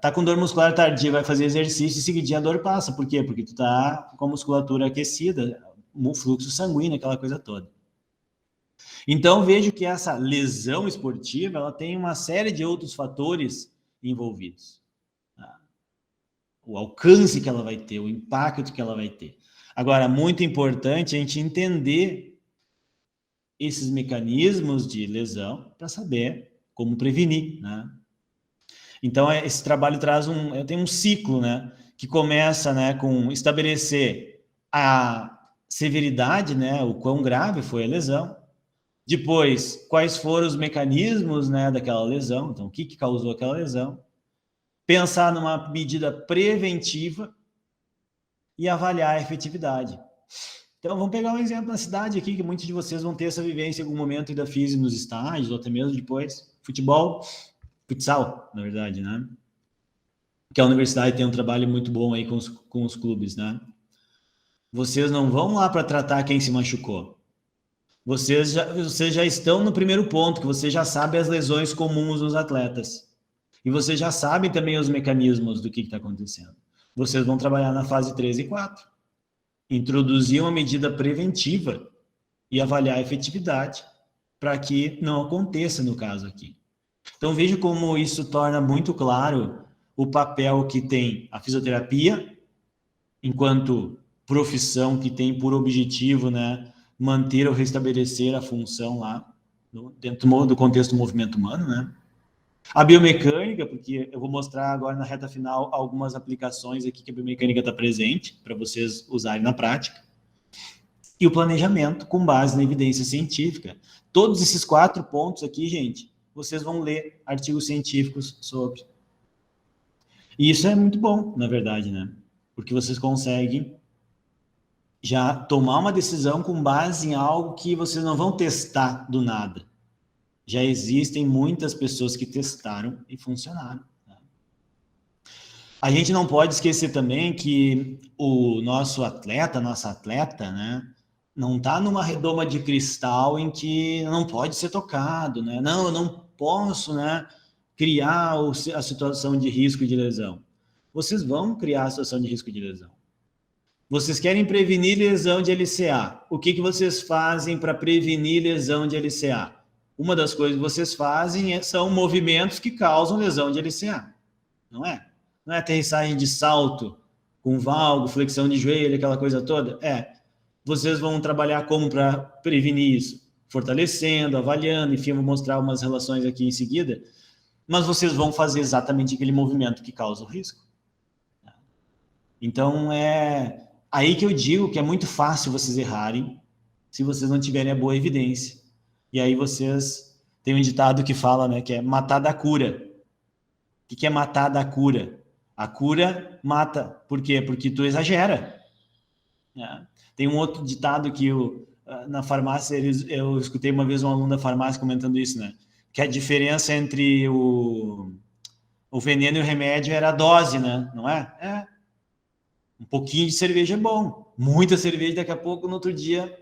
tá com dor muscular tardia, vai fazer exercício e seguidinho a dor passa. Por quê? Porque tu tá com a musculatura aquecida, o fluxo sanguíneo, aquela coisa toda. Então, vejo que essa lesão esportiva, ela tem uma série de outros fatores envolvidos. Tá? O alcance que ela vai ter, o impacto que ela vai ter. Agora, muito importante a gente entender esses mecanismos de lesão para saber como prevenir, né? Então, esse trabalho tem um ciclo, né? Que começa, né, com estabelecer a severidade, né? O quão grave foi a lesão. Depois, quais foram os mecanismos, né, daquela lesão. Então, o que causou aquela lesão. Pensar numa medida preventiva e avaliar a efetividade. Então, vamos pegar um exemplo na cidade aqui, que muitos de vocês vão ter essa vivência em algum momento da física nos estágios, ou até mesmo depois. Futsal, na verdade, né? Que a universidade tem um trabalho muito bom aí com os clubes, né? Vocês não vão lá para tratar quem se machucou. Vocês já estão no primeiro ponto, que você já sabe as lesões comuns dos atletas. E vocês já sabem também os mecanismos do que está acontecendo. Vocês vão trabalhar na fase 3 e 4. Introduzir uma medida preventiva e avaliar a efetividade para que não aconteça no caso aqui. Então, veja como isso torna muito claro o papel que tem a fisioterapia, enquanto profissão que tem por objetivo, né, manter ou restabelecer a função lá, dentro do contexto do movimento humano, né? A biomecânica, porque eu vou mostrar agora na reta final algumas aplicações aqui que a biomecânica está presente, para vocês usarem na prática. E o planejamento com base na evidência científica. Todos esses 4 pontos aqui, gente, vocês vão ler artigos científicos sobre. E isso é muito bom, na verdade, né? Porque vocês conseguem já tomar uma decisão com base em algo que vocês não vão testar do nada. Já existem muitas pessoas que testaram e funcionaram. Né? A gente não pode esquecer também que o nossa atleta, né, não está numa redoma de cristal em que não pode ser tocado, né? Não, eu não posso, né, criar a situação de risco de lesão. Vocês vão criar a situação de risco de lesão. Vocês querem prevenir lesão de LCA. O que vocês fazem para prevenir lesão de LCA? Uma das coisas que vocês fazem são movimentos que causam lesão de LCA. Não é? Não é aterrissagem de salto, com valgo, flexão de joelho, aquela coisa toda? É. Vocês vão trabalhar como para prevenir isso? Fortalecendo, avaliando, enfim, vou mostrar umas relações aqui em seguida. Mas vocês vão fazer exatamente aquele movimento que causa o risco. Então, é aí que eu digo que é muito fácil vocês errarem se vocês não tiverem a boa evidência. E aí vocês têm um ditado que fala, né, que é matar da cura. O que é matar da cura? A cura mata. Por quê? Porque tu exagera. Tem um outro ditado que na farmácia, eu escutei uma vez um aluno da farmácia comentando isso, né? Que a diferença entre o veneno e o remédio era a dose, né? Não é? É. Um pouquinho de cerveja é bom. Muita cerveja, daqui a pouco, no outro dia,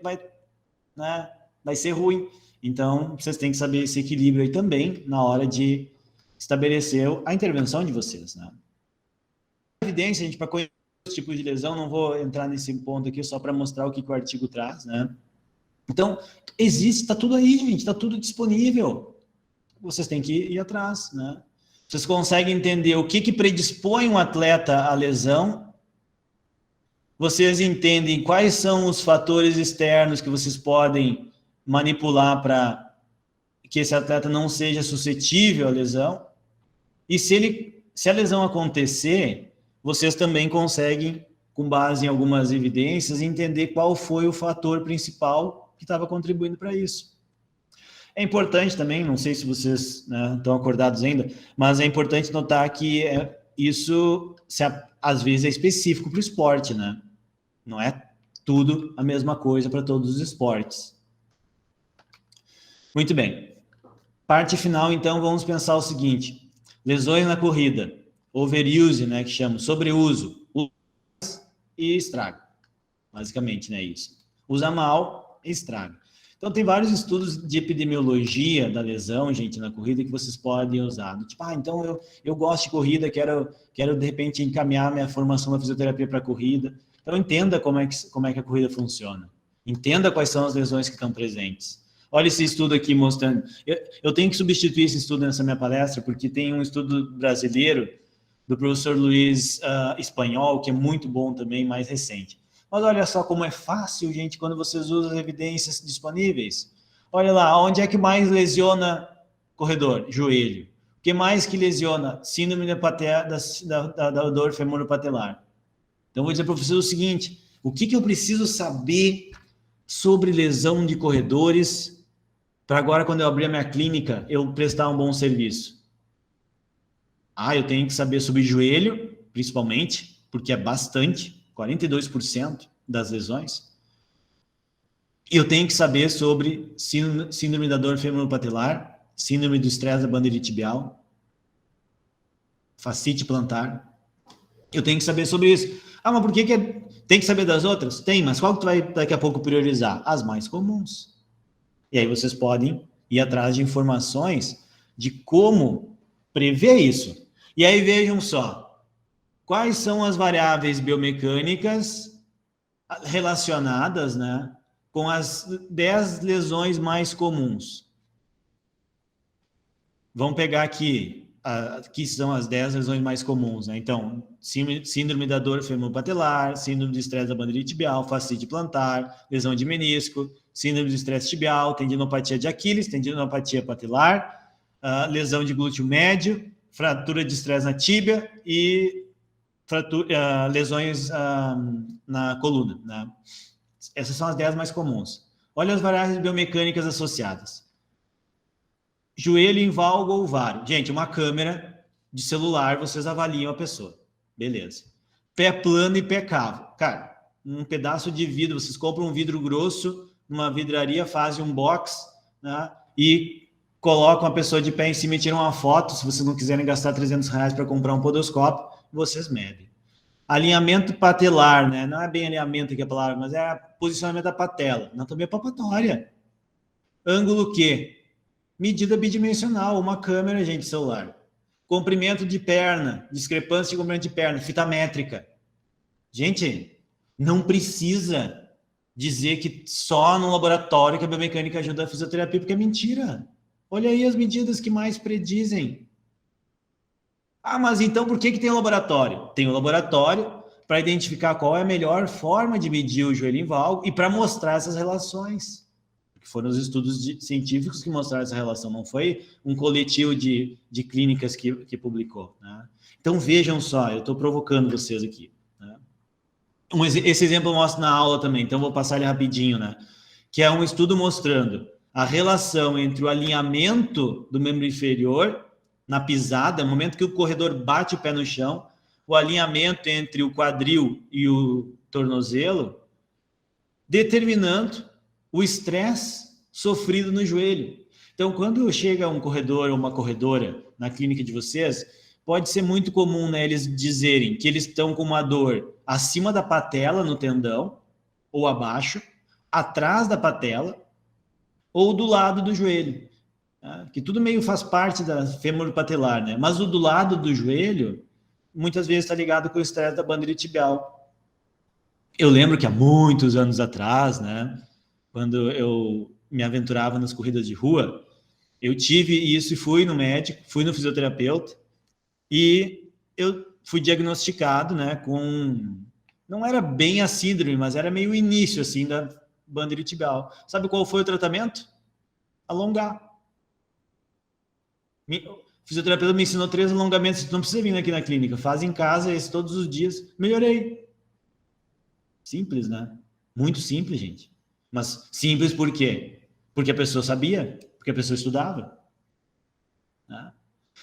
vai ser ruim. Então, vocês têm que saber esse equilíbrio aí também na hora de estabelecer a intervenção de vocês, né? Evidência, gente, para conhecer os tipos de lesão, não vou entrar nesse ponto aqui só para mostrar o que o artigo traz, né? Então, existe, está tudo aí, gente, está tudo disponível. Vocês têm que ir atrás, né? Vocês conseguem entender o que predispõe um atleta à lesão. Vocês entendem quais são os fatores externos que vocês podem manipular para que esse atleta não seja suscetível à lesão. E se a lesão acontecer, vocês também conseguem, com base em algumas evidências, entender qual foi o fator principal que estava contribuindo para isso. É importante também, não sei se vocês, né, estão acordados ainda, mas é importante notar que isso, às vezes, é específico para o esporte, né? Não é tudo a mesma coisa para todos os esportes. Muito bem. Parte final, então, vamos pensar o seguinte. Lesões na corrida. Overuse, né, que chama, sobreuso. E estraga. Basicamente, né, isso. Usa mal e estraga. Então, tem vários estudos de epidemiologia da lesão, gente, na corrida, que vocês podem usar. Tipo, então eu gosto de corrida, quero, de repente, encaminhar minha formação na fisioterapia para a corrida. Então, entenda como é que a corrida funciona. Entenda quais são as lesões que estão presentes. Olha esse estudo aqui mostrando. Eu tenho que substituir esse estudo nessa minha palestra, porque tem um estudo brasileiro do professor Luiz Espanhol, que é muito bom também, mais recente. Mas olha só como é fácil, gente, quando vocês usam as evidências disponíveis. Olha lá, onde é que mais lesiona corredor? Joelho. O que mais que lesiona? Síndrome da dor femoropatelar. Então, vou dizer para o professor o seguinte, o que eu preciso saber sobre lesão de corredores para agora, quando eu abrir a minha clínica, eu prestar um bom serviço? Eu tenho que saber sobre joelho, principalmente, porque é bastante, 42% das lesões. E eu tenho que saber sobre síndrome da dor femoropatelar, síndrome do estresse da banda iliotibial, fascite plantar. Eu tenho que saber sobre isso. Mas por que tem que saber das outras? Tem, mas qual que tu vai daqui a pouco priorizar? As mais comuns. E aí vocês podem ir atrás de informações de como prever isso. E aí vejam só, quais são as variáveis biomecânicas relacionadas, né, com as 10 lesões mais comuns. Vamos pegar aqui, que são as 10 lesões mais comuns, né? Então, síndrome da dor femoropatelar, síndrome de estresse da banda iliotibial, fascite plantar, lesão de menisco, síndrome de estresse tibial, tendinopatia de Aquiles, tendinopatia patelar, lesão de glúteo médio, fratura de estresse na tíbia e lesões na coluna, né? Essas são as 10 mais comuns. Olha as variáveis biomecânicas associadas. Joelho em valgo ou vário. Gente, uma câmera de celular, vocês avaliam a pessoa. Beleza. Pé plano e pé cavo. Cara, um pedaço de vidro, vocês compram um vidro grosso numa vidraria, fazem um box, né, e colocam a pessoa de pé em cima e tiram uma foto. Se vocês não quiserem gastar R$300 para comprar um podoscópio, vocês medem. Alinhamento patelar, né? Não é bem alinhamento aqui a palavra, mas é posicionamento da patela. Anatomia palpatória. Ângulo Q. Medida bidimensional, uma câmera, gente, celular. Comprimento de perna, discrepância de comprimento de perna, fita métrica. Gente, não precisa dizer que só no laboratório que a biomecânica ajuda a fisioterapia, porque é mentira. Olha aí as medidas que mais predizem. Mas então por que tem o laboratório? Tem o laboratório para identificar qual é a melhor forma de medir o joelho em valgo e para mostrar essas relações. Foram os estudos científicos que mostraram essa relação, não foi um coletivo de clínicas que publicou, né? Então, vejam só, eu estou provocando vocês aqui, né? Esse exemplo eu mostro na aula também, então vou passar ele rapidinho, né? Que é um estudo mostrando a relação entre o alinhamento do membro inferior na pisada, no momento que o corredor bate o pé no chão, o alinhamento entre o quadril e o tornozelo, determinando o estresse sofrido no joelho. Então, quando chega um corredor ou uma corredora na clínica de vocês, pode ser muito comum, né, eles dizerem que eles estão com uma dor acima da patela no tendão, ou abaixo, atrás da patela, ou do lado do joelho. Tá? Que tudo meio faz parte da femoropatelar, né? Mas o do lado do joelho, muitas vezes está ligado com o estresse da banda iliotibial. Eu lembro que há muitos anos atrás, né, quando eu me aventurava nas corridas de rua, eu tive isso e fui no médico, fui no fisioterapeuta e eu fui diagnosticado, né, com... Não era bem a síndrome, mas era meio o início, assim, da banda iliotibial. Sabe qual foi o tratamento? Alongar. O fisioterapeuta me ensinou 3 alongamentos, você não precisa vir aqui na clínica, faz em casa esse todos os dias. Melhorei. Simples, né? Muito simples, gente. Mas simples por quê? Porque a pessoa sabia, porque a pessoa estudava. Né?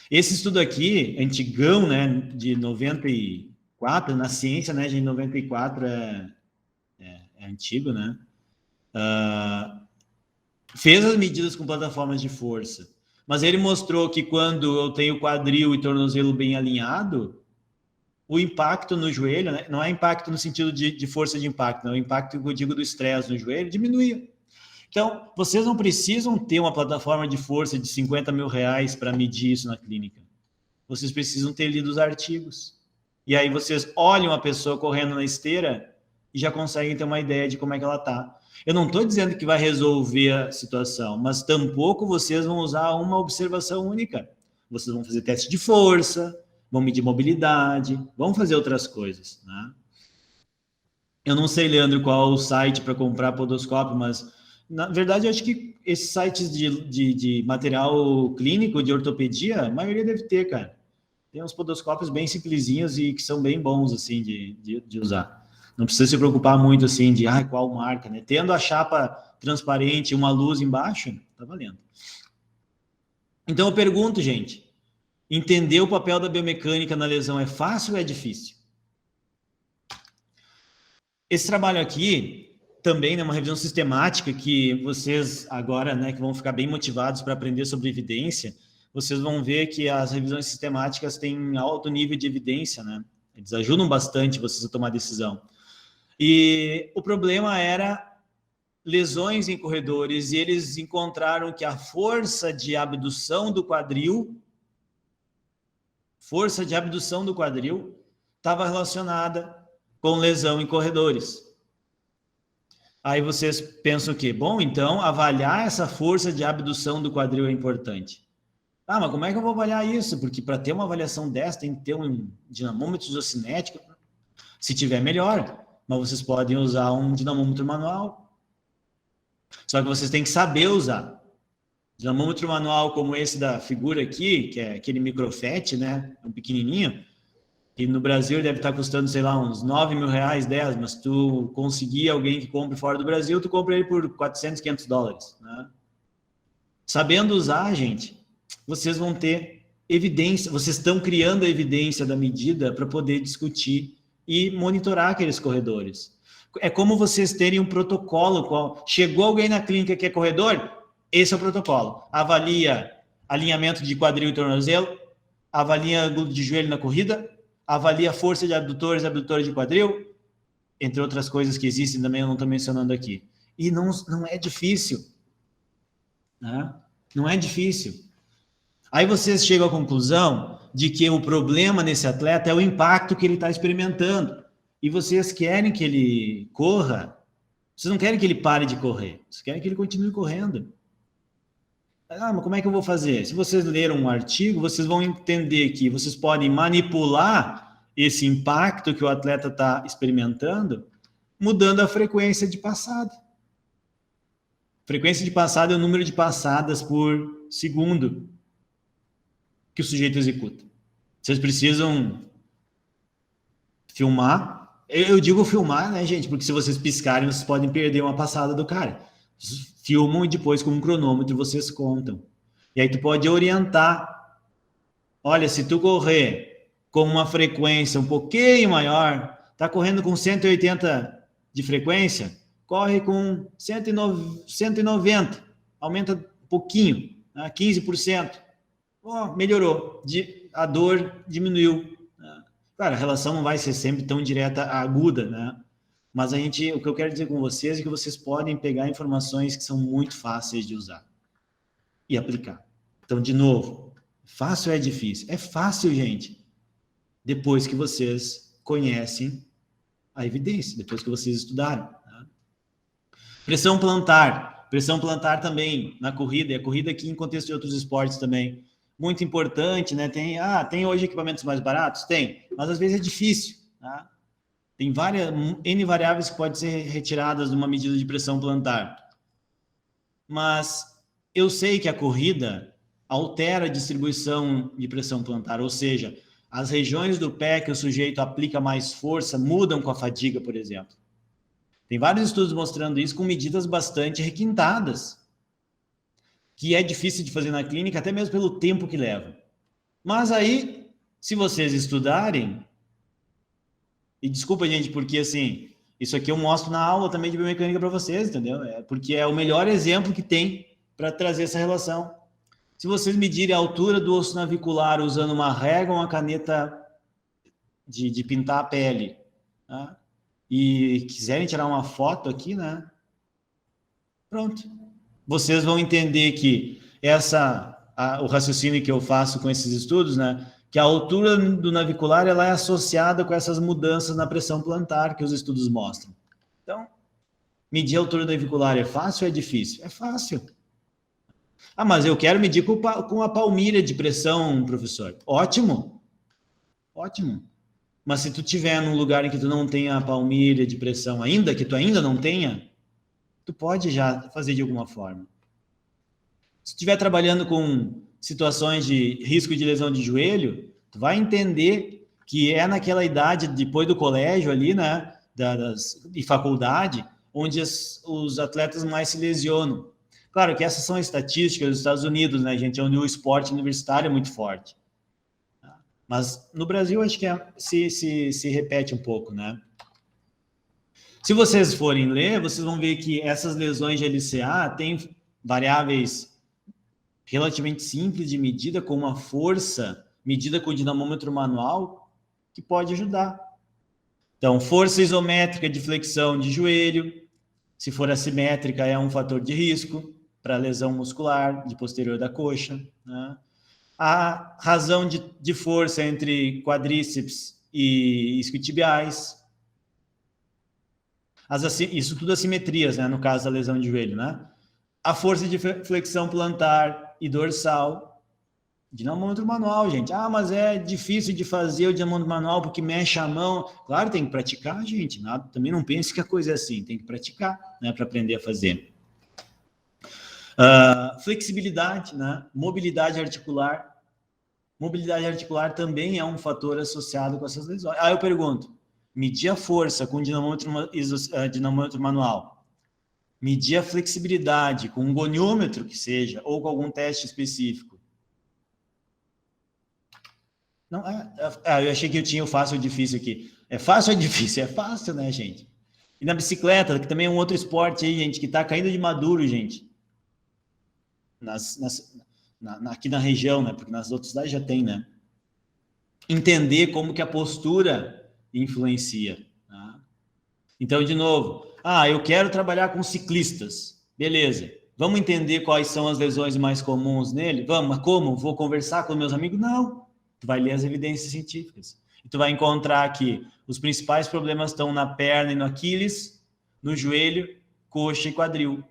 Esse estudo aqui, antigão, né, de 94, na ciência, né, de 94 é antigo, né? Fez as medidas com plataformas de força, mas ele mostrou que quando eu tenho quadril e tornozelo bem alinhado, o impacto no joelho, né, não é impacto no sentido de força de impacto, não, é o impacto que eu digo do estresse no joelho, diminuía. Então, vocês não precisam ter uma plataforma de força de R$50 mil para medir isso na clínica. Vocês precisam ter lido os artigos. E aí vocês olham a pessoa correndo na esteira e já conseguem ter uma ideia de como é que ela está. Eu não estou dizendo que vai resolver a situação, mas tampouco vocês vão usar uma observação única. Vocês vão fazer teste de força, vão medir mobilidade, vão fazer outras coisas, né? Eu não sei, Leandro, qual o site para comprar podoscópio, mas Na verdade, eu acho que esses sites de material clínico, de ortopedia, a maioria deve ter, cara. Tem uns podoscópios bem simplesinhos e que são bem bons, assim, de usar. Não precisa se preocupar muito, assim, de qual marca, né? Tendo a chapa transparente e uma luz embaixo, tá valendo. Então, eu pergunto, gente, entender o papel da biomecânica na lesão é fácil ou é difícil? Esse trabalho aqui também é uma revisão sistemática que vocês agora, né, que vão ficar bem motivados para aprender sobre evidência, vocês vão ver que as revisões sistemáticas têm alto nível de evidência, né? Eles ajudam bastante vocês a tomar decisão. E o problema era lesões em corredores, e eles encontraram que a força de abdução do quadril estava relacionada com lesão em corredores. Aí vocês pensam que, bom, então avaliar essa força de abdução do quadril é importante. Mas como é que eu vou avaliar isso? Porque para ter uma avaliação dessa tem que ter um dinamômetro isocinético. Se tiver, melhor. Mas vocês podem usar um dinamômetro manual. Só que vocês têm que saber usar. Dinamômetro manual como esse da figura aqui, que é aquele microfet, né? Um pequenininho. E no Brasil deve estar custando, sei lá, uns 9 mil reais, 10, mas tu conseguir alguém que compre fora do Brasil, tu compra ele por 400, 500 dólares. Né? Sabendo usar, gente, vocês vão ter evidência, vocês estão criando a evidência da medida para poder discutir e monitorar aqueles corredores. É como vocês terem um protocolo. Chegou alguém na clínica que é corredor? Esse é o protocolo. Avalia alinhamento de quadril e tornozelo, avalia glúteo de joelho na corrida, avalia a força de abdutores e abdutores de quadril, entre outras coisas que existem também, eu não estou mencionando aqui. E não é difícil. Né? Não é difícil. Aí vocês chegam à conclusão de que o problema nesse atleta é o impacto que ele está experimentando. E vocês querem que ele corra, vocês não querem que ele pare de correr, vocês querem que ele continue correndo. Mas como é que eu vou fazer? Se vocês leram um artigo, vocês vão entender que vocês podem manipular esse impacto que o atleta está experimentando, mudando a frequência de passada. Frequência de passada é o número de passadas por segundo que o sujeito executa. Vocês precisam filmar. Eu digo filmar, né, gente? Porque se vocês piscarem, vocês podem perder uma passada do cara. Filmam e depois com um cronômetro vocês contam. E aí tu pode orientar. Olha, se tu correr com uma frequência um pouquinho maior, tá correndo com 180 de frequência, corre com 190, aumenta um pouquinho, né, 15%. Melhorou, a dor diminuiu. Claro, a relação não vai ser sempre tão direta, aguda, né? Mas o que eu quero dizer com vocês é que vocês podem pegar informações que são muito fáceis de usar e aplicar. Então, de novo, fácil ou é difícil? É fácil, gente, depois que vocês conhecem a evidência, depois que vocês estudaram. Tá? Pressão plantar também na corrida, e a corrida aqui em contexto de outros esportes também. Muito importante, né? Tem hoje equipamentos mais baratos? Tem, mas às vezes é difícil, tá? Tem N variáveis que podem ser retiradas de uma medida de pressão plantar. Mas eu sei que a corrida altera a distribuição de pressão plantar, ou seja, as regiões do pé que o sujeito aplica mais força mudam com a fadiga, por exemplo. Tem vários estudos mostrando isso com medidas bastante requintadas, que é difícil de fazer na clínica, até mesmo pelo tempo que leva. Mas aí, se vocês estudarem, e desculpa, gente, porque assim, isso aqui eu mostro na aula também de biomecânica para vocês, entendeu? Porque é o melhor exemplo que tem para trazer essa relação. Se vocês medirem a altura do osso navicular usando uma régua ou uma caneta de pintar a pele, tá? E quiserem tirar uma foto aqui, né? Pronto. Vocês vão entender que o raciocínio que eu faço com esses estudos, né? Que a altura do navicular ela é associada com essas mudanças na pressão plantar que os estudos mostram. Então, medir a altura navicular é fácil ou é difícil? É fácil. Mas eu quero medir com a palmilha de pressão, professor. Ótimo. Ótimo. Mas se tu tiver num lugar em que tu não tenha a palmilha de pressão ainda, que tu ainda não tenha, tu pode já fazer de alguma forma. Se estiver trabalhando com situações de risco de lesão de joelho, tu vai entender que é naquela idade, depois do colégio ali, né, de faculdade, onde os atletas mais se lesionam. Claro que essas são estatísticas dos Estados Unidos, né, gente, onde o esporte universitário é muito forte. Mas no Brasil, acho que se repete um pouco, né? Se vocês forem ler, vocês vão ver que essas lesões de LCA têm variáveis relativamente simples de medida, com uma força medida com o dinamômetro manual, que pode ajudar. Então, força isométrica de flexão de joelho, se for assimétrica, é um fator de risco para lesão muscular de posterior da coxa, né? A razão de força entre quadríceps e isquiotibiais. Isso tudo assimetrias, né, no caso da lesão de joelho, né? A força de flexão plantar e dorsal. Dinamômetro manual, gente. Ah, mas é difícil de fazer o dinamômetro manual porque mexe a mão. Claro, tem que praticar, gente. Nada, também não pense que a coisa é assim. Tem que praticar, né, para aprender a fazer. Flexibilidade, né? Mobilidade articular. Mobilidade articular também é um fator associado com essas lesões. Eu pergunto, medir a força com dinamômetro manual, medir a flexibilidade com um goniômetro que seja, ou com algum teste específico. Não, eu achei que eu tinha o fácil ou difícil aqui. É fácil ou difícil? É fácil, né, gente? E na bicicleta, que também é um outro esporte aí, gente, que tá caindo de maduro, gente. Aqui na região, né? Porque nas outras cidades já tem, né? Entender como que a postura influencia. Tá? Então, de novo, eu quero trabalhar com ciclistas. Beleza. Vamos entender quais são as lesões mais comuns nele? Vamos, mas como? Vou conversar com meus amigos? Não. Tu vai ler as evidências científicas. E tu vai encontrar que os principais problemas estão na perna e no Aquiles, no joelho, coxa e quadril.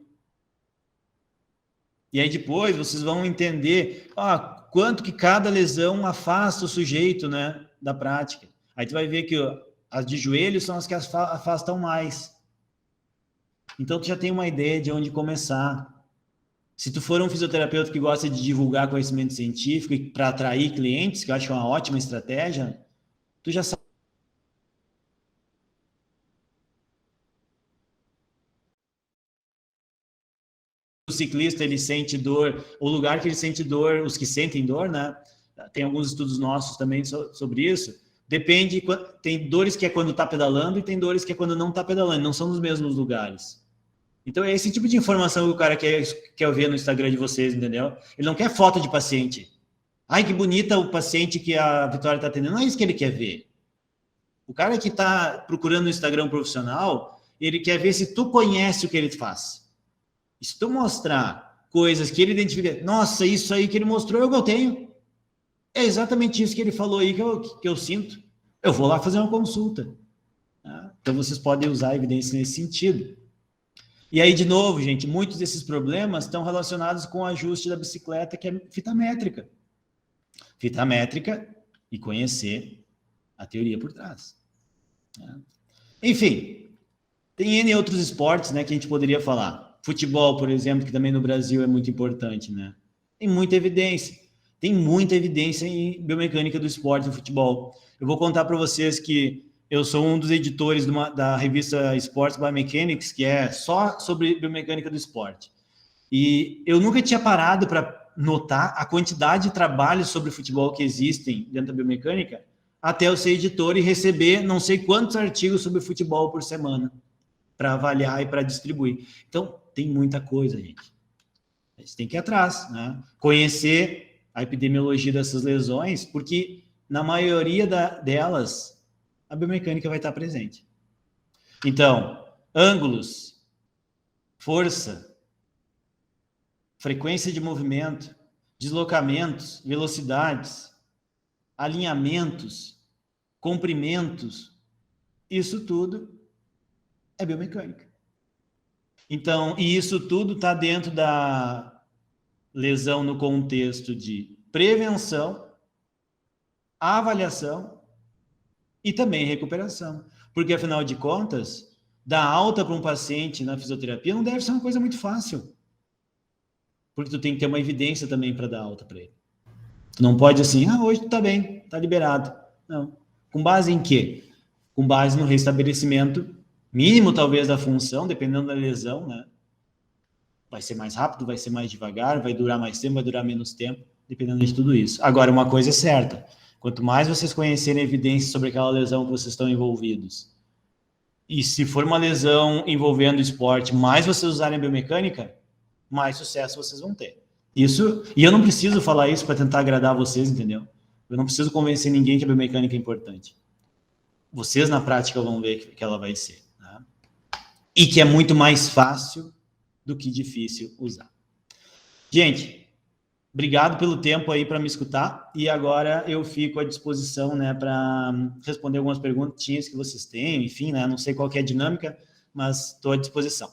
E aí depois vocês vão entender quanto que cada lesão afasta o sujeito, né, da prática. Aí tu vai ver que as de joelho são as que afastam mais. Então tu já tem uma ideia de onde começar. Se tu for um fisioterapeuta que gosta de divulgar conhecimento científico e para atrair clientes, que eu acho que é uma ótima estratégia, tu já sabe. O ciclista, ele sente dor, o lugar que ele sente dor, os que sentem dor, né? Tem alguns estudos nossos também sobre isso. Depende, tem dores que é quando está pedalando e tem dores que é quando não está pedalando, não são nos mesmos lugares. Então é esse tipo de informação que o cara quer ver no Instagram de vocês, entendeu? Ele não quer foto de paciente. Ai, que bonita o paciente que a Vitória está atendendo. Não é isso que ele quer ver. O cara que está procurando no Instagram profissional, ele quer ver se tu conhece o que ele faz. E se tu mostrar coisas que ele identifica, nossa, isso aí que ele mostrou é o que eu tenho. É exatamente isso que ele falou aí que eu sinto. Eu vou lá fazer uma consulta. Tá? Então vocês podem usar a evidência nesse sentido. E aí, de novo, gente, muitos desses problemas estão relacionados com o ajuste da bicicleta, que é fita métrica. Fita métrica e conhecer a teoria por trás. Enfim, tem N outros esportes, né, que a gente poderia falar. Futebol, por exemplo, que também no Brasil é muito importante, né? Tem muita evidência. Tem muita evidência em biomecânica do esporte no futebol. Eu vou contar para vocês que eu sou um dos editores da revista Sports Biomechanics, que é só sobre biomecânica do esporte. E eu nunca tinha parado para notar a quantidade de trabalhos sobre futebol que existem dentro da biomecânica, até eu ser editor e receber não sei quantos artigos sobre futebol por semana para avaliar e para distribuir. Então, tem muita coisa, gente. A gente tem que ir atrás, né? Conhecer a epidemiologia dessas lesões, porque na maioria delas, a biomecânica vai estar presente. Então, ângulos, força, frequência de movimento, deslocamentos, velocidades, alinhamentos, comprimentos, isso tudo é biomecânica. Então, e isso tudo está dentro da lesão no contexto de prevenção, avaliação e também recuperação. Porque, afinal de contas, dar alta para um paciente na fisioterapia não deve ser uma coisa muito fácil. Porque tu tem que ter uma evidência também para dar alta para ele. Tu não pode assim, hoje tu tá bem, tá liberado. Não. Com base em quê? Com base no restabelecimento mínimo, talvez, da função, dependendo da lesão, né? Vai ser mais rápido, vai ser mais devagar, vai durar mais tempo, vai durar menos tempo, dependendo de tudo isso. Agora, uma coisa é certa, quanto mais vocês conhecerem evidências sobre aquela lesão que vocês estão envolvidos, e se for uma lesão envolvendo esporte, mais vocês usarem a biomecânica, mais sucesso vocês vão ter. Isso, e eu não preciso falar isso para tentar agradar vocês, entendeu? Eu não preciso convencer ninguém que a biomecânica é importante. Vocês, na prática, vão ver que ela vai ser. Tá? E que é muito mais fácil do que difícil usar. Gente, obrigado pelo tempo aí para me escutar, e agora eu fico à disposição, né, para responder algumas perguntinhas que vocês têm, enfim, né, não sei qual que é a dinâmica, mas estou à disposição.